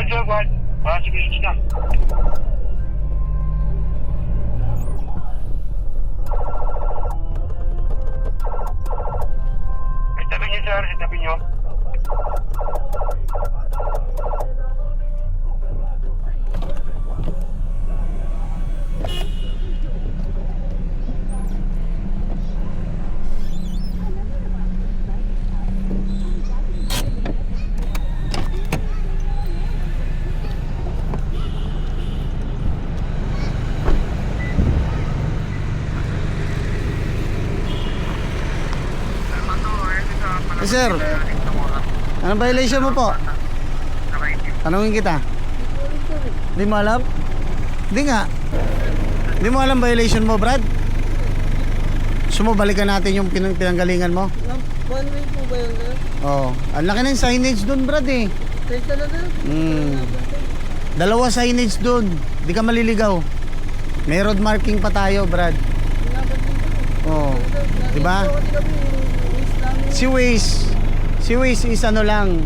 sir, Brad. Sige, sige na. Itabi niyo, sir. Itabi niyo. Sir, anong violation mo po? Tanungin kita. Di mo alam? Di nga. Di mo alam violation mo, Brad? Gusto mo balikan natin yung pinanggalingan mo? One way po ba yun, sir? Oo. Ang laki ng signage dun, Brad eh. Sir, talaga? Dalawa signage dun. Di ka maliligaw. May road marking pa tayo, Brad. Oo. Diba? Si Waze is ano lang,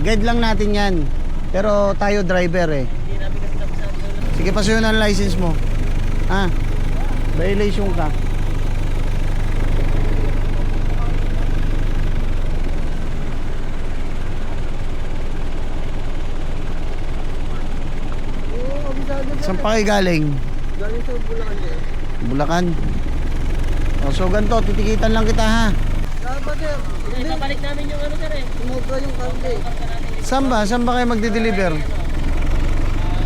guide lang natin yan. Pero tayo driver eh. Sige, pasuyo na ang license mo. Violation ka. Saan pa kayo galing? Galing sa Bulacan, sir. Bulacan. So ganito, titikitan lang kita ha. Dapat, sir. Hindi, Balik namin yung ano, sir eh. sumobra yung karga eh. Saan ba? Saan ba kayo magde-deliver?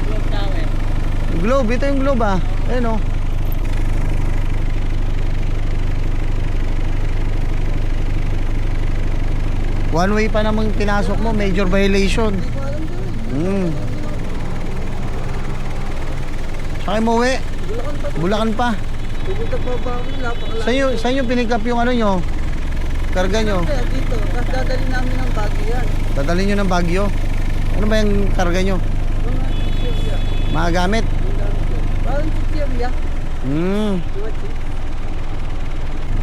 Globe Tower. Globe, ito yung Globe ah. Ayun oh. One way pa namang pinasok mo, major violation. Hindi ko alam, sir. Saka mo uwi? Bulacan pa. Bulacan pa. Pupunta pa ba ako? Napakalayo. Saan yung pinick up yung ano nyo? Karga nyo? Sir, dito. Tapos dadali namin ng bagyo yan. Dadalhin nyo ng Baguio? Ano ba yung karga nyo? Mga chichirya. Mga gamit? Ang dami, sir. Parang chichirya.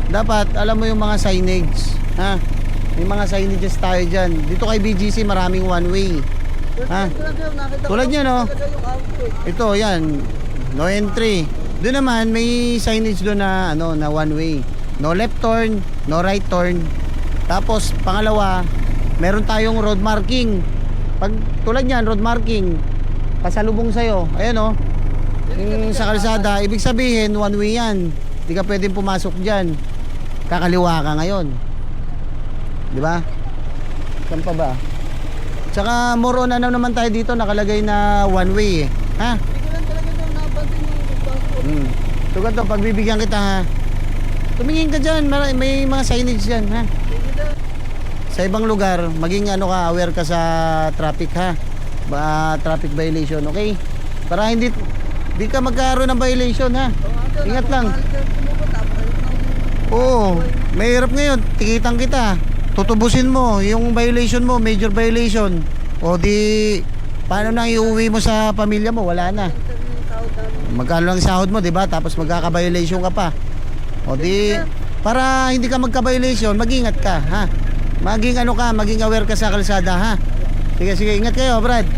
Dapat alam mo yung mga signage ha? May mga signages tayo dyan. Dito kay BGC maraming one way. Tulad niya, no? Ito yan, no entry. Doon naman may signage doon na ano, na one way. No left turn, no right turn. Tapos pangalawa, meron tayong road marking. Pag tulad niyan, road marking pasalubong sa'yo, ayan o, yung sa kalsada, ibig sabihin one way yan. Hindi ka pwedeng pumasok dyan. Kakaliwa ka ngayon, di ba? Saan pa ba? Tsaka more on ano naman tayo dito, nakalagay na one way eh. Ha? Hindi ko lang talaga daw napansin yung passport. So ganito, pagbibigyan kita ha, tumingin ka dyan, may mga signage dyan ha. Sa ibang lugar, maging ano ka, aware ka sa traffic ha, traffic violation, okay? Para hindi ka magkaroon ng violation ha. Ingat lang. Oo, may hirap ngayon, tikitan kita, tutubusin mo yung violation mo, major violation. O di, paano nang iuwi mo sa pamilya mo? Wala na. Magkano lang sahod mo, di ba? Tapos magkaka-violation ka pa. O di, para hindi ka magka-violation, mag-ingat ka, ha? Maging ano ka, maging aware ka sa kalsada, ha? Sige, sige, ingat kayo, Brad.